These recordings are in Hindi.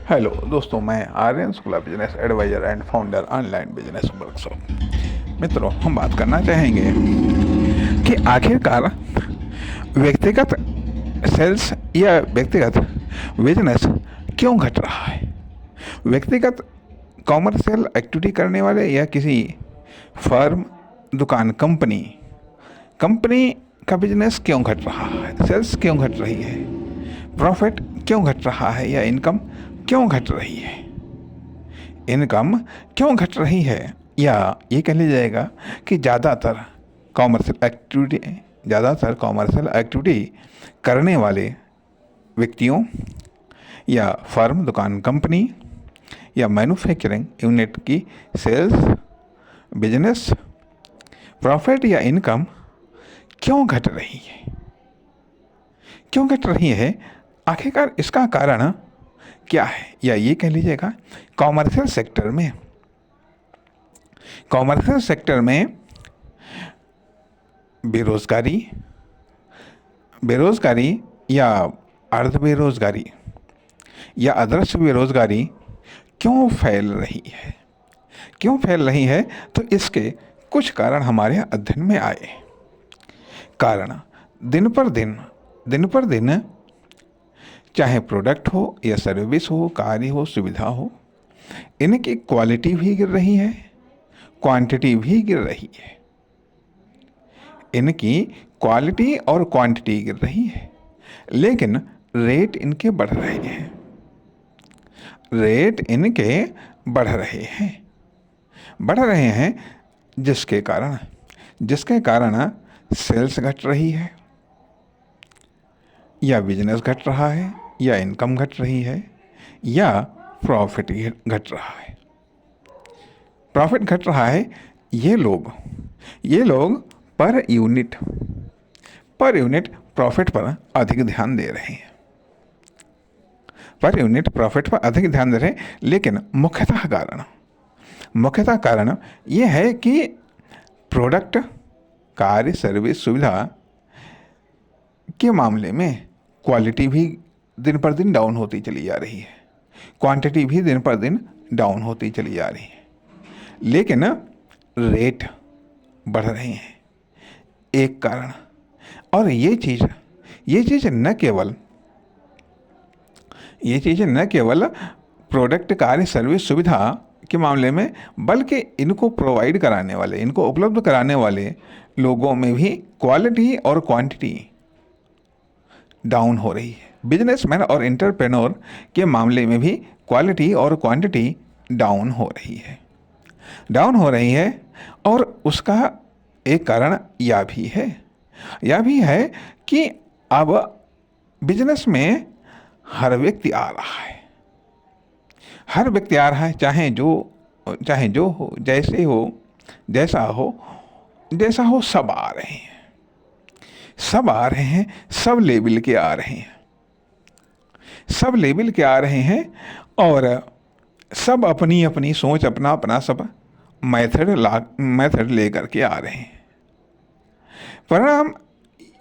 हेलो दोस्तों, मैं Aryan Shukla, business advisor and founder online business workshop. मित्रों, हम बात करना चाहेंगे कि आखिरकार व्यक्तिगत सेल्स या व्यक्तिगत बिजनेस क्यों घट रहा है। व्यक्तिगत कॉमर्शियल एक्टिविटी करने वाले या किसी फर्म, दुकान, कंपनी कंपनी का बिजनेस क्यों घट रहा है, सेल्स क्यों घट रही है, प्रॉफिट क्यों घट रहा है या इनकम क्यों घट रही है। इनकम क्यों घट रही है, या ये कह लिया जाएगा कि ज़्यादातर कॉमर्शियल एक्टिविटी करने वाले व्यक्तियों या फर्म, दुकान, कंपनी या मैन्युफैक्चरिंग यूनिट की सेल्स, बिजनेस, प्रॉफिट या इनकम क्यों घट रही है। क्यों घट रही है, आखिरकार इसका कारण क्या है, या ये कह लीजिएगा कॉमर्शियल सेक्टर में बेरोजगारी या अर्ध बेरोजगारी या अदृश्य बेरोजगारी क्यों फैल रही है। तो इसके कुछ कारण हमारे अध्ययन में आए। कारण दिन पर दिन चाहे प्रोडक्ट हो या सर्विस हो, कार्य हो, सुविधा हो, इनकी क्वालिटी भी गिर रही है, क्वांटिटी भी गिर रही है। इनकी क्वालिटी और क्वांटिटी गिर रही है, लेकिन रेट इनके बढ़ रहे हैं, जिसके कारण सेल्स घट रही है, या बिजनेस घट रहा है, या इनकम घट रही है, या प्रॉफिट घट रहा है। प्रॉफिट घट रहा है। ये लोग पर यूनिट प्रॉफिट पर अधिक ध्यान दे रहे हैं। लेकिन मुख्यतः कारण ये है कि प्रोडक्ट, कार्य, सर्विस, सुविधा के मामले में क्वालिटी भी दिन पर दिन डाउन होती चली जा रही है, क्वांटिटी भी दिन पर दिन डाउन होती चली जा रही है, लेकिन रेट बढ़ रहे हैं। एक कारण, और ये चीज़ न केवल प्रोडक्ट, कार्य, सर्विस, सुविधा के मामले में, बल्कि इनको उपलब्ध कराने वाले लोगों में भी क्वालिटी और क्वांटिटी डाउन हो रही है। बिजनेसमैन और एंटरप्रेन्योर के मामले में भी क्वालिटी और क्वांटिटी डाउन हो रही है। और उसका एक कारण यह भी है कि अब बिजनेस में हर व्यक्ति आ रहा है, चाहे जो हो, जैसा हो, सब आ रहे हैं, सब लेवल के आ रहे हैं, और सब अपनी अपनी सोच, अपना सब मेथड लेकर के आ रहे हैं। परिणाम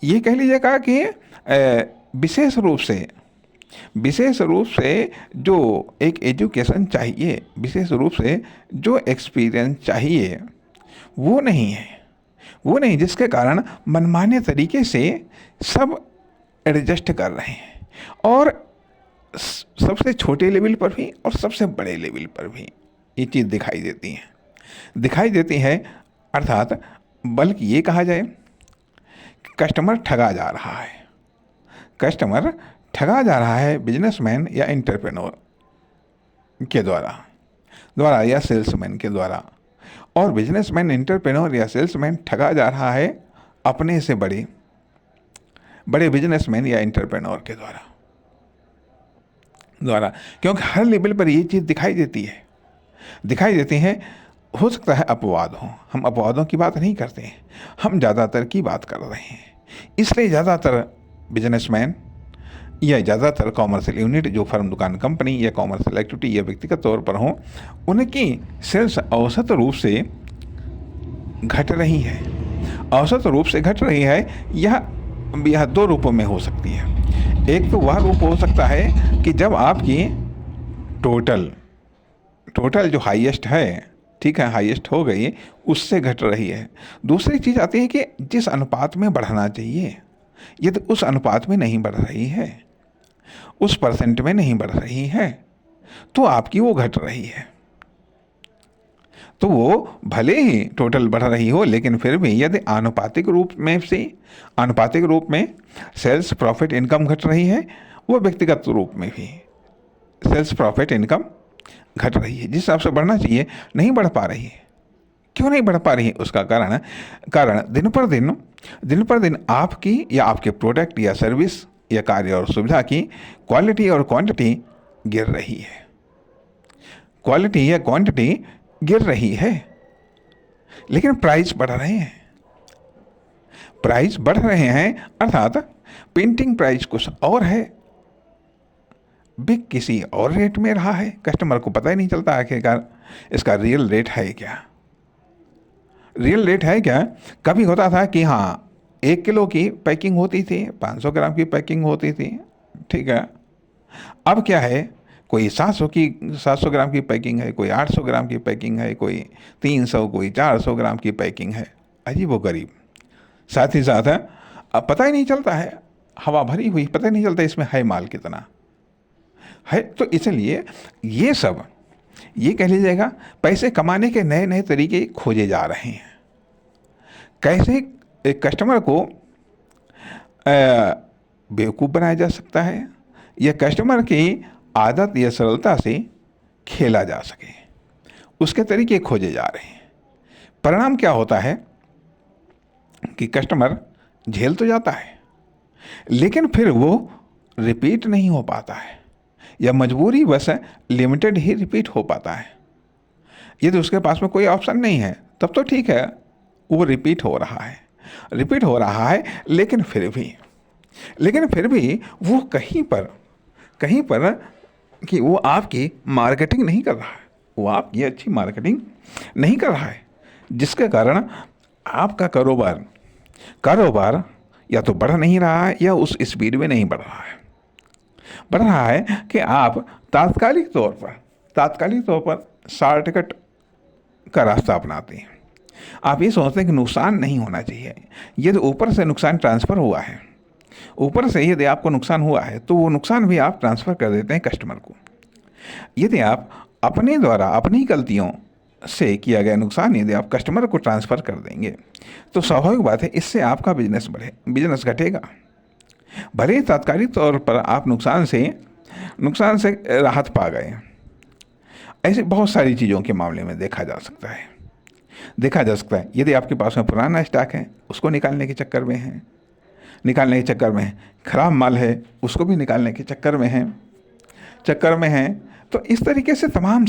ये कह लीजिएगा कि विशेष रूप से जो एक एजुकेशन चाहिए, विशेष रूप से जो एक्सपीरियंस चाहिए, वो नहीं, जिसके कारण मनमाने तरीके से सब एडजस्ट कर रहे हैं, और सबसे छोटे लेवल पर भी और सबसे बड़े लेवल पर भी ये चीज़ दिखाई देती है। अर्थात बल्कि ये कहा जाए, कस्टमर ठगा जा रहा है बिजनेसमैन या एंटरप्रेन्योर के द्वारा या सेल्समैन के द्वारा, और बिजनेसमैन, एंटरप्रेन्योर या सेल्समैन ठगा जा रहा है अपने से बड़े बिजनेसमैन या एंटरप्रेन्योर के द्वारा, क्योंकि हर लेवल पर ये चीज़ दिखाई देती है। हो सकता है अपवाद हो, हम अपवादों की बात नहीं करते हैं, हम ज़्यादातर की बात कर रहे हैं। इसलिए ज़्यादातर बिजनेसमैन या ज़्यादातर कॉमर्शियल यूनिट, जो फर्म, दुकान, कंपनी या कॉमर्शियल एक्टिविटी या व्यक्तिगत तौर पर हों, उनकी सेल्स औसत रूप से घट रही है। यह दो रूपों में हो सकती है। एक तो वह रूप हो सकता है कि जब आपकी टोटल टोटल जो हाईएस्ट है, ठीक है, हाईएस्ट हो गई, उससे घट रही है। दूसरी चीज़ आती है कि जिस अनुपात में बढ़ना चाहिए यदि उस अनुपात में नहीं बढ़ रही है, उस परसेंट में नहीं बढ़ रही है, तो आपकी वो घट रही है। तो वो भले ही टोटल बढ़ रही हो, लेकिन फिर भी यदि आनुपातिक रूप में सेल्स प्रॉफिट इनकम घट रही है, वो व्यक्तिगत रूप में भी सेल्स प्रॉफिट इनकम घट रही है। जिस हिसाब से बढ़ना चाहिए नहीं बढ़ पा रही है। क्यों नहीं बढ़ पा रही है? उसका कारण दिन पर दिन आपकी या आपके प्रोडक्ट या सर्विस या कार्य और सुविधा की क्वालिटी और क्वांटिटी गिर रही है। क्वालिटी या क्वांटिटी गिर रही है, लेकिन प्राइस बढ़ रहे हैं। प्राइस बढ़ रहे हैं अर्थात पेंटिंग प्राइस कुछ और है, बिक किसी और रेट में रहा है। कस्टमर को पता ही नहीं चलता आखिरकार इसका रियल रेट है क्या। कभी होता था कि हाँ 1 किलो की पैकिंग होती थी, 500 ग्राम की पैकिंग होती थी, ठीक है। अब क्या है, कोई 700 ग्राम की पैकिंग है, कोई 800 ग्राम की पैकिंग है, कोई 300, कोई 400 ग्राम की पैकिंग है। अजीब व गरीब। साथ ही साथ अब पता ही नहीं चलता है, हवा भरी हुई, पता ही नहीं चलता इसमें है माल कितना है। तो इसलिए ये कह लीजिएगा पैसे कमाने के नए नए तरीके खोजे जा रहे हैं। कैसे एक कस्टमर को बेवकूफ़ बनाया जा सकता है, या कस्टमर की आदत या सरलता से खेला जा सके, उसके तरीके खोजे जा रहे हैं। परिणाम क्या होता है कि कस्टमर झेल तो जाता है, लेकिन फिर वो रिपीट नहीं हो पाता है, या मजबूरी बस लिमिटेड ही रिपीट हो पाता है। यदि उसके पास में कोई ऑप्शन नहीं है तब तो ठीक है, वो रिपीट हो रहा है, लेकिन फिर भी वो कहीं पर कि वो आपकी मार्केटिंग नहीं कर रहा है, वो आपकी अच्छी मार्केटिंग नहीं कर रहा है, जिसके कारण आपका कारोबार या तो बढ़ नहीं रहा है या उस स्पीड में नहीं बढ़ रहा है कि आप तात्कालिक तौर पर शॉर्टकट का रास्ता अपनाते हैं। आप ये सोचते हैं कि नुकसान नहीं होना चाहिए। यदि ऊपर से नुकसान ट्रांसफ़र हुआ है, ऊपर से यदि आपको नुकसान हुआ है, तो वो नुकसान भी आप ट्रांसफ़र कर देते हैं कस्टमर को। यदि आप अपने द्वारा अपनी गलतियों से किया गया नुकसान यदि आप कस्टमर को ट्रांसफ़र कर देंगे, तो स्वाभाविक बात है इससे आपका बिजनेस घटेगा। भले ही तात्कालिक तौर पर आप नुकसान से राहत पा गए। ऐसे बहुत सारी चीज़ों के मामले में देखा जा सकता है। यदि आपके पास में पुराना स्टॉक है, उसको निकालने के चक्कर में खराब माल है, उसको भी निकालने के चक्कर में है। तो इस तरीके से तमाम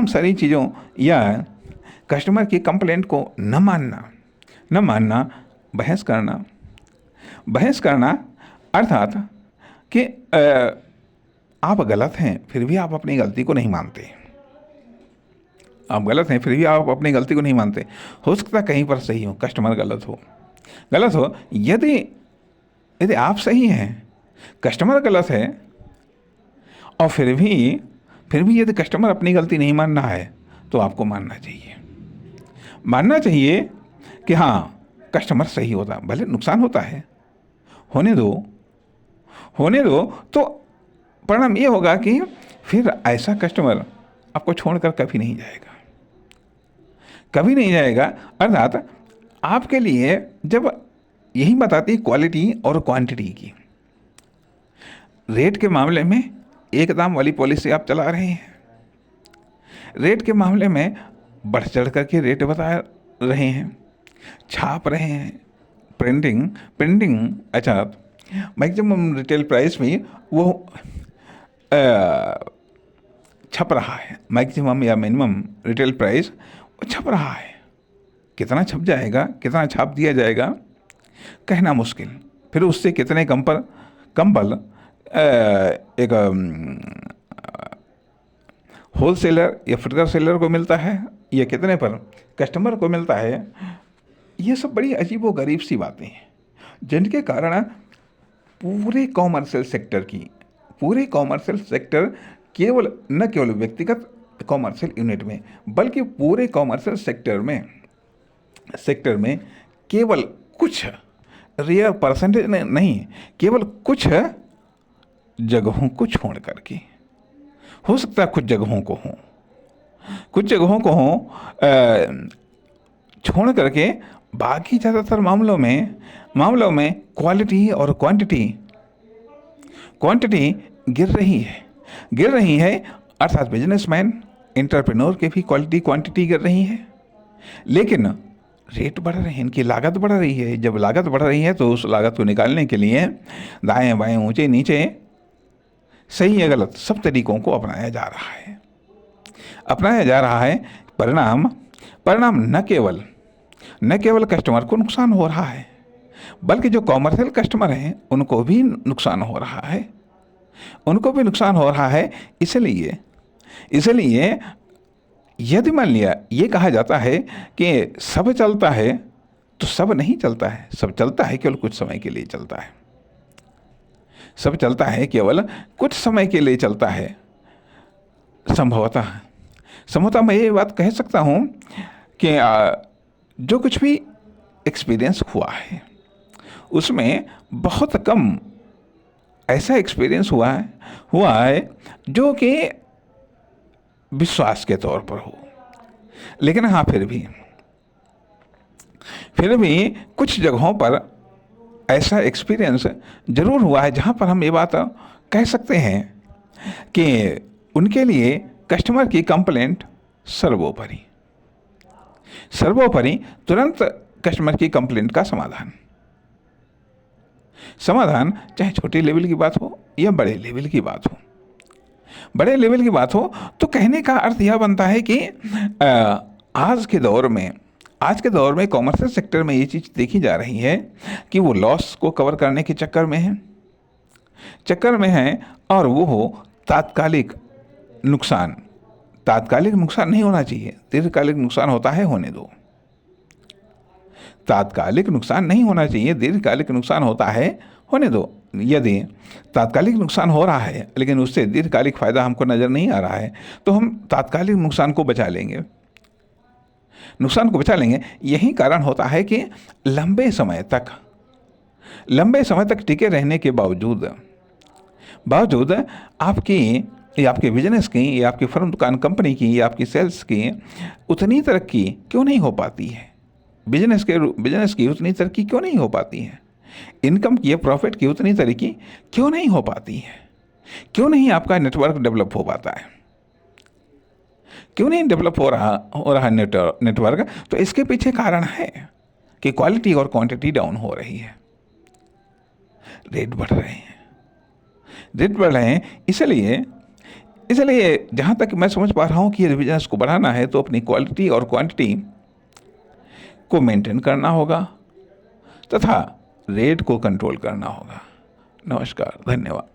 सारी चीज़ों या कस्टमर की कंप्लेंट को न मानना, बहस करना अर्थात कि आप गलत हैं फिर भी आप अपनी गलती को नहीं मानते। हो सकता है कहीं पर सही हो, कस्टमर गलत हो। यदि आप सही हैं, कस्टमर गलत है, और फिर भी यदि कस्टमर अपनी गलती नहीं मानना है, तो आपको मानना चाहिए कि हाँ कस्टमर सही होता, भले नुकसान होता है, होने दो। तो परिणाम ये होगा कि फिर ऐसा कस्टमर आपको छोड़कर कभी नहीं जाएगा। अर्थात आपके लिए जब यही बताती है क्वालिटी और क्वांटिटी की। रेट के मामले में एक दाम वाली पॉलिसी आप चला रहे हैं, रेट के मामले में बढ़ चढ़ करके रेट बता रहे हैं, छाप रहे हैं, प्रिंटिंग अच्छा मैक्सिमम रिटेल प्राइस में वो छप रहा है, मैक्सिमम या मिनिमम रिटेल प्राइस वो छप रहा है। कितना छप जाएगा, कितना छाप दिया जाएगा, कहना मुश्किल। फिर उससे कितने कंबल एक होलसेलर या फुटकर सेलर को मिलता है, या कितने पर कस्टमर को मिलता है। ये सब बड़ी अजीब व गरीब सी बातें हैं, जिनके कारण पूरे कॉमर्शियल सेक्टर की पूरे कॉमर्शियल सेक्टर, केवल न केवल व्यक्तिगत कॉमर्शियल यूनिट में, बल्कि पूरे कॉमर्शियल सेक्टर में केवल कुछ रेयर परसेंटेज नहीं, केवल कुछ जगहों को छोड़ करके, हो सकता है कुछ जगहों को छोड़ करके बाकी ज़्यादातर मामलों में क्वालिटी और क्वांटिटी गिर रही है, अर्थात बिजनेसमैन एंटरप्रेन्योर के भी क्वांटिटी गिर रही है, लेकिन रेट बढ़ रहे हैं, इनकी लागत बढ़ रही है। जब लागत बढ़ रही है तो उस लागत को निकालने के लिए दाएं बाएं ऊंचे नीचे सही या गलत सब तरीकों को अपनाया जा रहा है। परिणाम न केवल कस्टमर को नुकसान हो रहा है, बल्कि जो कॉमर्शियल कस्टमर हैं उनको भी नुकसान हो रहा है। इसलिए यदि मान लिया ये कहा जाता है कि सब चलता है, तो सब नहीं चलता है। सब चलता है केवल कुछ समय के लिए चलता है। संभवतः मैं ये बात कह सकता हूँ कि जो कुछ भी एक्सपीरियंस हुआ है उसमें बहुत कम ऐसा एक्सपीरियंस हुआ है जो कि विश्वास के तौर पर हो, लेकिन हाँ फिर भी कुछ जगहों पर ऐसा एक्सपीरियंस जरूर हुआ है जहाँ पर हम ये बात कह सकते हैं कि उनके लिए कस्टमर की कंप्लेंट सर्वोपरि तुरंत कस्टमर की कंप्लेंट का समाधान चाहे छोटे लेवल की बात हो या बड़े लेवल की बात हो, तो कहने का अर्थ यह बनता है कि आज के दौर में कॉमर्शियल सेक्टर में ये चीज़ देखी जा रही है कि वो लॉस को कवर करने के चक्कर में है और वो हो तात्कालिक नुकसान नहीं होना चाहिए, दीर्घकालिक नुकसान होता है, होने दो। तात्कालिक नुकसान नहीं होना चाहिए, दीर्घकालिक नुकसान होता है, होने दो। यदि तात्कालिक नुकसान हो रहा है लेकिन उससे दीर्घकालिक फायदा हमको नज़र नहीं आ रहा है, तो हम तात्कालिक नुकसान को बचा लेंगे। यही कारण होता है कि लंबे समय तक टिके रहने के बावजूद आपके बिजनेस की या आपकी फर्म दुकान कंपनी की या आपकी सेल्स की उतनी तरक्की क्यों नहीं हो पाती है? बिजनेस की उतनी तरक्की क्यों नहीं हो पाती है? इनकम की या प्रॉफिट की उतनी तरक्की क्यों नहीं हो पाती है? क्यों नहीं आपका नेटवर्क डेवलप हो पाता है? क्यों नहीं डेवलप हो रहा नेटवर्क? तो इसके पीछे कारण है कि क्वालिटी और क्वांटिटी डाउन हो रही है, रेट बढ़ रहे हैं। इसलिए जहाँ तक मैं समझ पा रहा हूँ कि ये बिजनेस को बढ़ाना है तो अपनी क्वालिटी और क्वांटिटी को मेंटेन करना होगा तथा रेट को कंट्रोल करना होगा। नमस्कार, धन्यवाद।